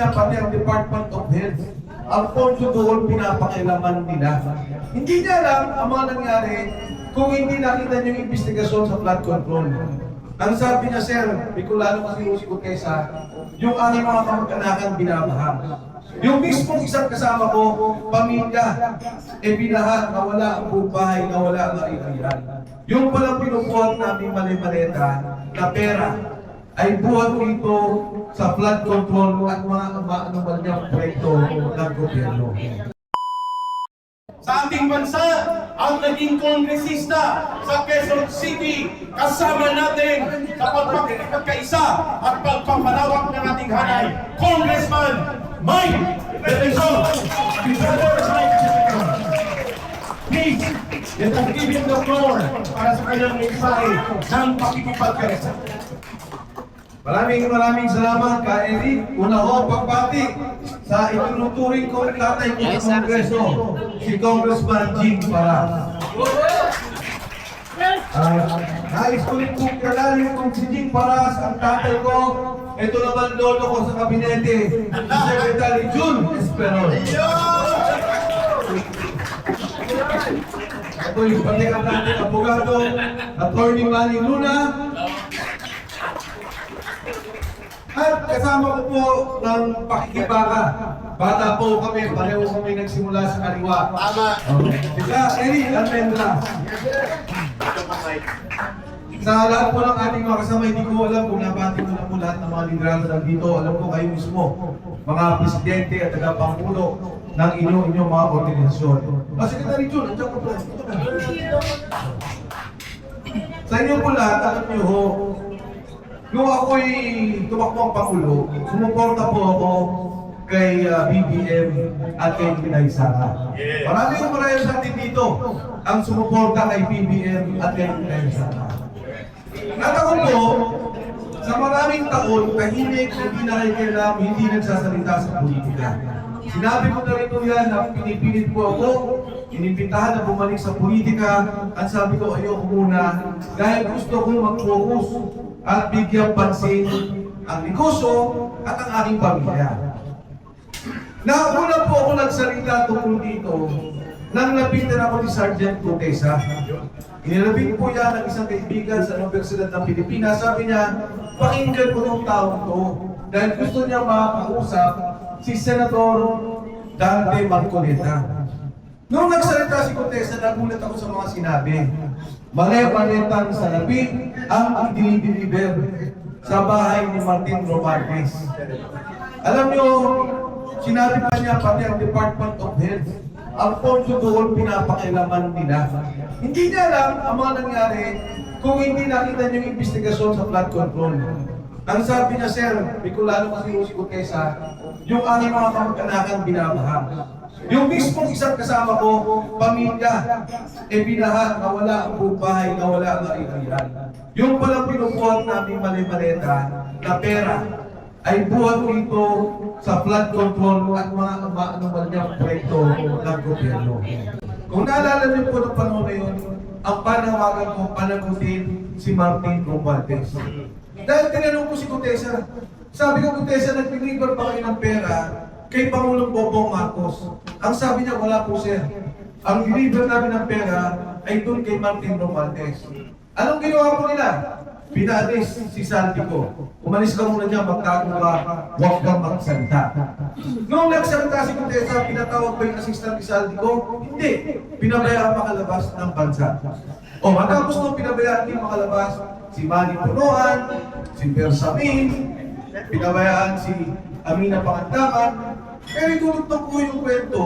niya pati ang Department of Health. Ang pondo doon pinapakialaman nila. Hindi niya alam ang mga nangyari kung hindi nakita niyo yung investigasyon sa flood control. Ang sabi niya, sir, Bicolano kasi si Gutesa, yung aking mga kamag-anakan binabaha. Yung mismong isang kasama ko, pamilya, binaha, nawala ang buhay, nawala ang ari-arian. Yung palang pinubuhat namin mali-maleta na pera, ay buhat dito sa flood control at mga maanumal niyang proyekto ng gobyerno. Sa ating bansa, ang naging kongresista sa Quezon City, kasama natin sa pagpagkaisa at pagpapalawak ng ating hanay, Congressman Mike Defensor. Please, let us give him the floor para sa kanyang mensahe ng pakikipagkaisa. Maraming salamat ka, Eric. Una ko, pagbati sa itinuturing kong tatay ko sa Kongreso, si Congressman Jing Paras. Nais ko rin kong kalalim kung si Jing Paras, ang tatay ko, ito naman lolo ko sa kabinete, si Secretary Jun Esperon. Ito yung patikan natin, abogado, Attorney Manny Luna. At kasama ko po ng pakikibaka. Bata po kami, pareho kami nagsimula sa kaliwa. Tama. Sika, Eric Almendra. Sa lahat po ng ating mga kasama, hindi ko alam kung nabati ko na po lahat ng mga liderado dito. Alam ko kayo mismo, mga presidente at tagapangulo ng inyong mga organisasyon. Secretary Jun, andiyan ko po. Sa inyo po lahat, alam niyo ho, nung ako'y tumakbo ang Pangulo, sumuporta po ako kay BBM at kay Pinay Sara. Marami sa atin dito ang sumuporta kay BBM at kay Pinay Sara. At ako po, sa maraming taon, tahimik, hindi nakikialam, hindi nagsasalita sa politika. Sinabi ko na rito yan na pinipilit po ako, inipitahan na bumalik sa politika, at sabi ko ayoko muna dahil gusto kong mag-focus at bigyan pansin ang negosyo at ang aking pamilya. Nauna po ako nagsalita tungkol dito nang napitan ako ni Sergeant Gutesa. Inilabing po yan ng isang kaibigan sa Universidad ng Pilipinas. Sabi niya, pakinggan ko ng taong to dahil gusto niya makakausap si Senator Dante Marcoleta. Noong nagsalita si Gutesa, nagulat ako sa mga sinabi. Mali-malitan sa labi ang i-deliver sa bahay ni Martin Romartes. Alam niyo, sinabi pa niya pati ang Department of Health, ang pondo doon pinapakialaman nila. Hindi niya alam ang mga nangyari kung hindi nakita niyo yung investigasyon sa flood control. Ang sabi niya, sir, Bicolano kasi si Gutesa, yung aking mga kamag-anakan binabaha. Yung mismong isang kasama ko, pamilya, binaha, nawala ang buhay, nawala ang ari-arian. Yung palang pinubuhat namin mali-maleta na pera, ay buhat dito sa flood control at mga maanumal niyang proyekto ng gobyerno. Kung naalala niyo po ng panahon na yun, ang panawagan ko, panagutin si Martin Romualdez. Dahil tinanong ko si Gutesa, sabi ko, Gutesa, nag-deliver ba kayo ng pera kay Pangulong Bongbong Marcos? Ang sabi niya, wala po sir. Ang deliver namin ng pera ay doon kay Martin Romualdez. Anong ginawa po nila? Pinaalis si Saldico. Umalis ka muna niya, magtago ka, huwag kang magsalita. Noong nagsalita si Gutesa, pinatawag ba yung assistant ni Saldico? Hindi. Pinabayaan makalabas ng bansa. O matapos nung pinabayaan din makalabas, si Manny Punuan, si Bersamin, pinabayaan si Amina Pangandakan. Pero itulog ko yung kwento,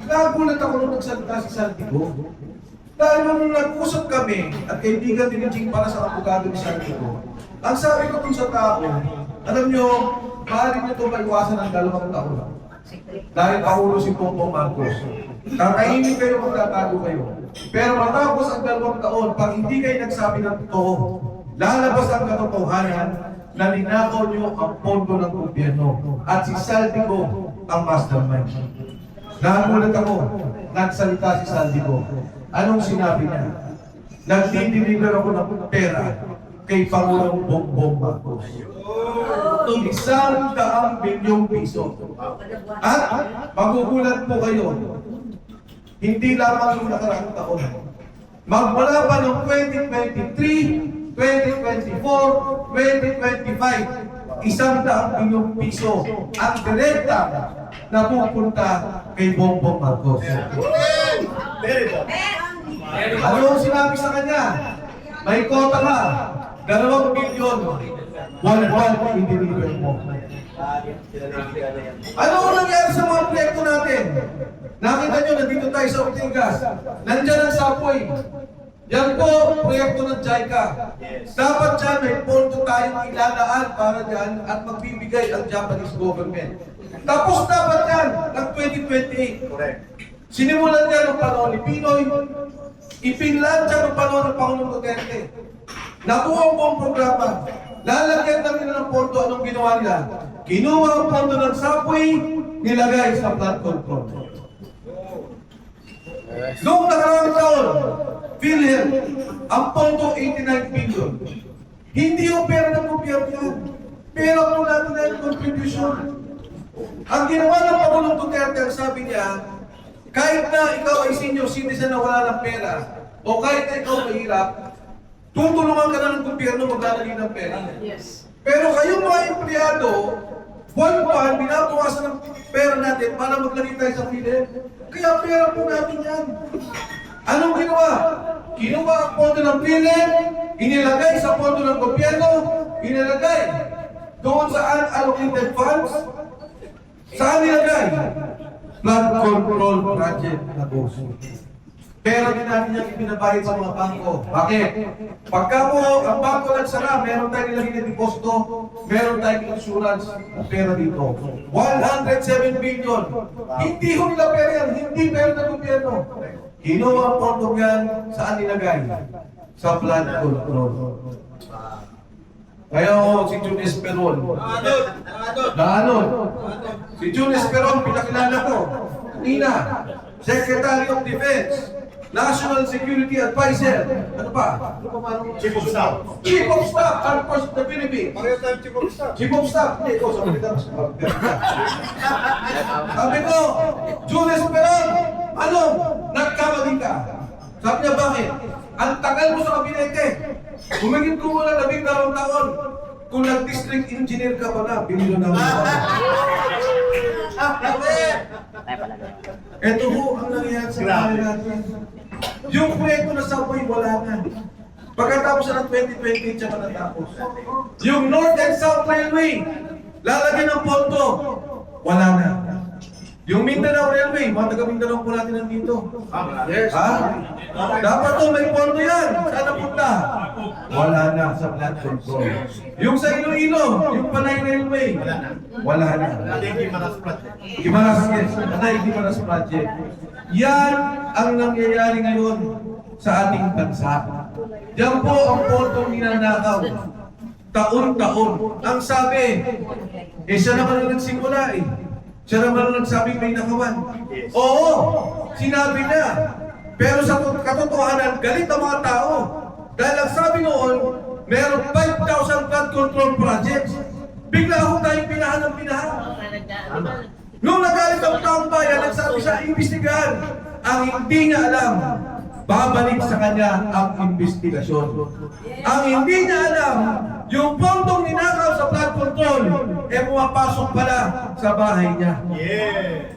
nagulat ako nung nagsalita si Saldico. Dahil nung nag-usap kami at kaibigan din ni para sa abogado ni Saldico, ang sabi ko dun sa tao, alam nyo, maaari nyo ito maiwasan ng 2 taon. Dahil Pangulo si Bongbong Marcos. Kakainin kayo, magtatago kayo. Pero matapos ang 2 taon, pag hindi kayo nagsabi ng totoo, lalabas ang katotohanan na ninakaw nyo ang pondo ng gobyerno at si Saldico ang mastermind. Nagulat ako, nagsalita si Saldico. Anong sinabi niya? Nagdi-deliver ako ng pera kay Pangulong Bongbong Marcos. itong 100 bilyong piso. At magugulat po kayo, hindi lamang yung nakaraang taon. Magmula pa noong 2023, 2024, 2025, 100 bilyong piso ang direkta na pupunta kay Bongbong Marcos. Ano ang sinabi sa kanya? May kota ka, 2 bilyon, buwan-buwan i-deliver mo. Ano ang nangyari sa mga proyekto natin? Nakita nyo, nandito tayo sa Ortigas. Nandyan ang subway. Yan po, proyekto ng JICA. Dapat dyan may pondo tayong ilalaan para dyan at magbibigay ang Japanese government. Tapos dapat yan ng 2028. Correct. Sinimulan niya ng panahon ni Pinoy, ipinlan siya ng panahon ng Pangulong Duterte. Nakuha ang buong programa. Lalagyan na nila ng pondo, anong ginawa nila? Kinuha ang pondo ng subway, nilagay sa flood control. Noong nakaraang taon, PhilHealth, ang pondo 89 billion. Hindi yung pera ng gobyerno yan. Pera po natin na yung contribution. Ang ginawa ng Pangulong Duterte, ang sabi niya, kahit na ikaw ay senior citizen na wala ng pera, o kahit na ikaw mahirap, tutulungan ka na ng gobyerno maglalagay ng pera. Yes. Pero kayong mga empleyado, buwan-buwan, binabawasan ng pera natin para maglagay tayo sa PhilHealth. Kaya pera po natin yan. Anong ginawa? Kinuha ang pondo ng PhilHealth, inilagay sa pondo ng gobyerno, inilagay doon sa unallocated funds. Saan nilagay? Flood control project na GOSO. Pera din natin yung ibinabayad sa mga bangko. Bakit? Pagka po ang bangko nagsara, meron tayong nilagay na deposito, meron tayong insurance na pera dito. 107 billion. Hindi ho nila pera yan, hindi pera ng gobyerno. Kinuha ang pondo yan, saan nilagay? Sa flood control. Kaya si Jun Esperon. Naanon. Si Jun Esperon, pinakilala ko. Kanina, Secretary of Defense, National Security Advisor. Ano pa? Chief of Staff. Chief of Staff, Armed Forces of the Philippines. Pareho tayo Chief of Staff. Chief of Staff. Hindi, ikaw sa mga Sabi ko, Jun Esperon, ano? Nagkamali ka. Sabi niya, bakit? Ang tagal mo sa kabinete. Humigit ko muna 12 taon. Kung nag-district engineer ka pa na, binilo na mo. Ito ho ang nangyayari sa bahay natin. Yung proyekto na subway, wala na. Pagkatapos na ng 2020, siya natapos. Yung North and South Railway, lalagyan ng pondo, wala na. Yung Mindanao Railway, mga taga Mindanao po natin nandito. Yes. Ha? Dapat to may pondo yan. Saan napunta? Wala na sa flood control. Yung sa Iloilo, yung Panay Railway, wala na. Gimaras, yes. Panay Gimaras Project. Yan ang nangyayari ngayon sa ating bansa. Yan po ang pondong ninanakaw. Taon-taon. Ang sabi, siya naman ang nagsimula eh. Siya naman ang nagsabing may nakawan. Oo, sinabi niya. Pero sa katotohanan, galit ang mga tao. Dahil ang sabi noon, meron 5,000 flood control projects. Bigla ho tayong pinahan ng pinahan. Nung nagalit ang taong bayan, nagsabi siya, imbestigahan. Ang hindi niya alam, babalik sa kanya ang investigasyon. Ang hindi niya alam, yung pondong ninakaw sa flood control, pumapasok pala sa bahay niya. Yeah.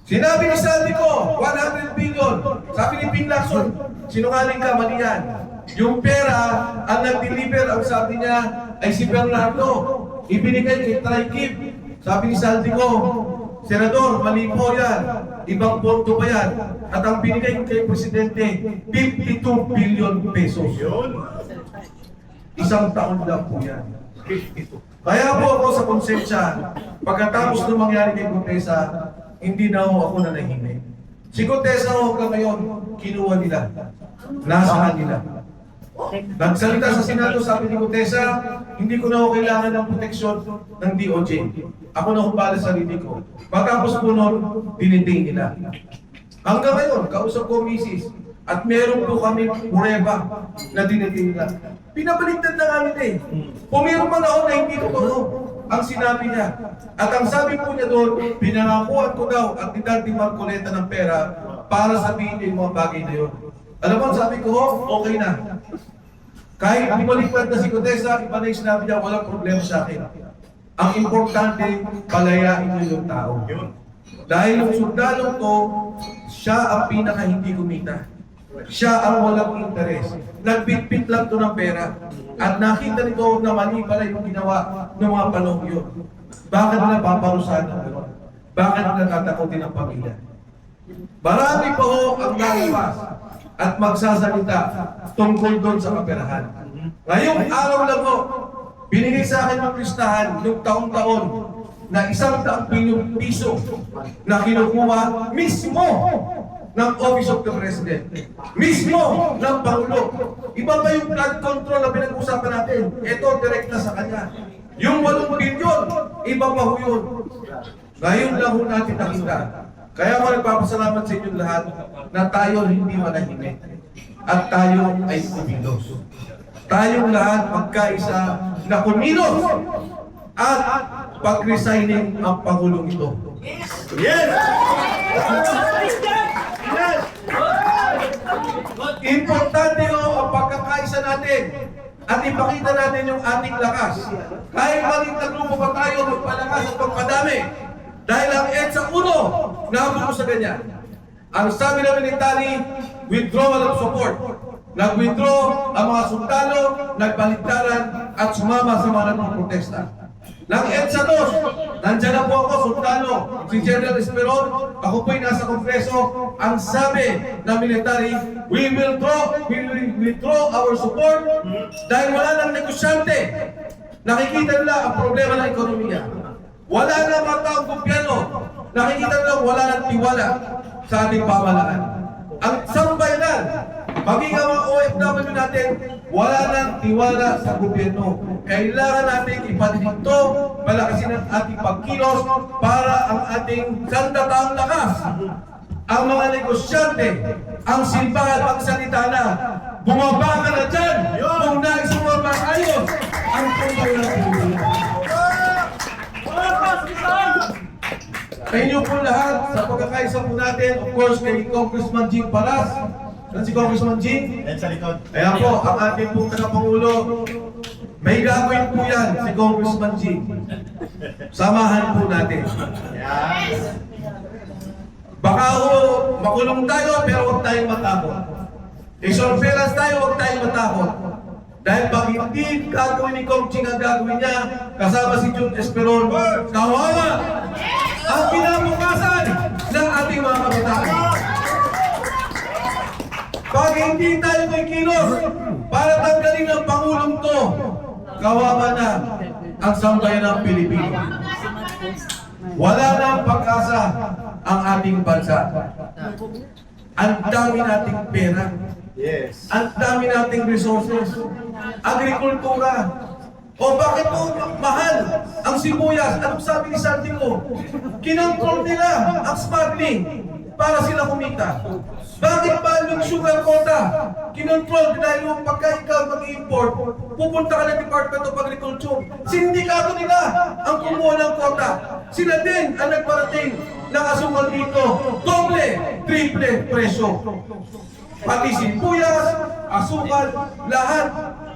Sinabi ni Sandy ko, 100 billion. Sabi ni Ping Lacson, sinungaling ka, mali yan. Yung pera, ang nag-deliver, ang sabi niya, ay si Bernardo. Ibinigay kay Trikip. Sabi ni Sandy ko, Senador, mali po yan. Ibang pondo pa yan. At ang binigay kay Presidente, 52 billion pesos. Yun. Isang taon lang po yan. 52. Kaya po ako sa konsensya, pagkatapos ng mangyari kay Gutesa, hindi na ako nanahimik. Si Gutesa hanggang ngayon, kinuha nila. Nasa kanila. Nagsalita sa Senado, sabi ni Gutesa, hindi ko na ako kailangan ng proteksyon ng DOJ. Ako na humpala sa sarili ko. Pagkapos po noon, diniting nila. Hanggang ngayon, kausap ko misis, at meron po kami prueba na diniting nila. Pinabaliktad na nga nila eh. Pumirma na ako na hindi totoo. ang sinabi niya. At ang sabi po niya doon, pinangakuan ko daw ang Duterte Marcoleta ng pera para sabihin niya yung mga bagay na yun. Alam mo, sabi ko, okay na. Kahit bumaliktad na si Contessa, iba na yung sinabi niya, walang problema sa akin. Ang importante, palayain niyo yung tao. Dahil yung sundalo ko, siya ang pinaka hindi kumita. Siya ang walang interes. Nagbitbit lang to ng pera. At nakita nito na mali pala yung ginawa ng mga panahon yun. Bakit na paparusahan ng gano'n? Bakit na tatakotin ang pamilya? Marami pa ho ang lalabas at magsasalita tungkol doon sa kaperahan. Ngayong araw lang ho, binigay sa akin ng listahan noong taon-taon na 100 bilyong piso na kinukuha mismo ng Office of the President. Mismo ng Pangulo. Iba pa yung flood control na pinag-usapan natin. Ito, direct na sa kanya. Yung 8 bilyon, iba pa ho yun. Ngayon lang ho natin nakita. Kaya ako nagpapasalamat sa inyo lahat na tayo hindi manahimik. At tayo ay kumilos. Tayong lahat magkaisa na kumilos at pag-resigning ang Pangulong ito. Yes! Importante ho ang pagkakaisa natin at ipakita natin yung ating lakas. Kahit maliit na grupo pa tayo, magpalakas at magpadami. Dahil ang EDSA uno, nabuo sa ganyan. Ang sabi ng military, withdrawal of support. Nag-withdraw ang mga sundalo, nagbaliktaran at sumama sa mga nagpaprotesta. Nang EDSA 2, nandyan na po ako, sundalo, si General Esperon, ako po'y nasa kongreso. Ang sabi ng military, we will withdraw our support dahil wala nang negosyante. Nakikita nila ang problema ng ekonomiya. Wala na mga taong gobyerno. Nakikita nila wala nang tiwala sa ating pamahalaan. Ang sambayanan, maging ang mga OFW natin, wala nang tiwala sa gobyerno. Kailangan natin ipatinito, palakasin ang ating pagkilos para ang ating sandataang lakas. Ang mga negosyante, ang simbahan, ang salita na, bumaba ka na dyan kung nais mo maayos ang tumbay ng Pilipinas. Sa inyo po lahat, sa pagkakaisa po natin, of course, kay Congressman Jing Paras. Saan si Congressman Jing? Yan sa likod. Kaya po, ang ating pong tagapangulo, may gagawin po yan si Congressman Jing. Samahan po natin. Baka ho, makulong tayo, pero huwag tayong matakot. I-surveillance tayo, huwag tayong matakot. Dahil pag hindi gagawin ni Kong Jing ang gagawin niya, kasama si Jun Esperon, kawawa ang kinabukasan ng ating mga kabataan. Pag hindi tayo may kilos para tanggalin ang Pangulong to, kawawa na ang sambayan ng Pilipino. Wala na ang pag-asa ang ating bansa. Ang dami nating pera. Yes. Ang dami nating resources. Agrikultura. O bakit po mahal ang sibuyas? Anong sabi ni Santiago? Kinontrol nila ang smuggling para sila kumita. Bakit ba yung sugar quota? Kinontrol dahil yung pagka ikaw mag-import, pupunta ka ng Department of Agriculture. Sindikato nila ang kumuha ng quota. Sila din ang nagparating ng asukal dito. Doble, triple presyo. Pati sibuyas, asukal, lahat.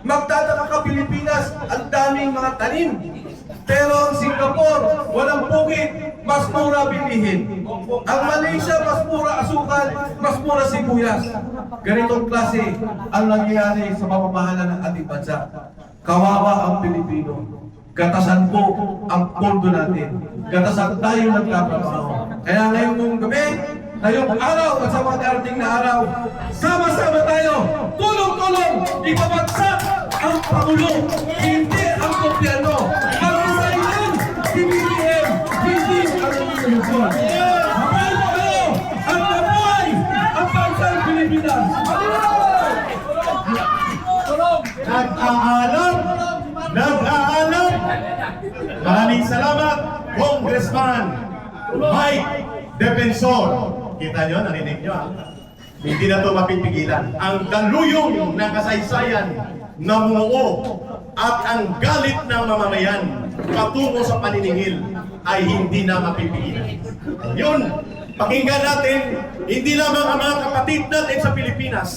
Magtataka ka Pilipinas, ang daming mga tanim. Pero ang Singapore, walang bukid, mas mura bilihin. Ang Malaysia, mas mura asukal, mas mura sibuyas. Ganitong klase ang nangyayari sa pamamahala ng ating bansa. Kawawa ang Pilipino. Gatasan po ang pondo natin. Gatasan tayo nagtatrabaho. Kaya ngayong gabi, ngayong araw at sa mga darating na araw, sama-sama tayo, tulong-tulong, ibabagsak ang Pangulo, hindi ang gobyerno. Mag-resign si BBM, hindi ang Pilipinas. Mabuhay po kayo at mabuhay ang bansang Pilipinas. Nag-aalam! Nag-aalam! Maraming salamat, Congressman Mike Defensor. Kita nyo, narinig nyo ah. Hindi na ito mapipigilan. Ang daluyong ng kasaysayan namuo at ang galit ng mamamayan patungo sa paniningil ay hindi na mapipigilan. Yun, pakinggan natin, hindi lamang ang mga kapatid natin sa Pilipinas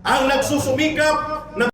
ang nagsusumikap na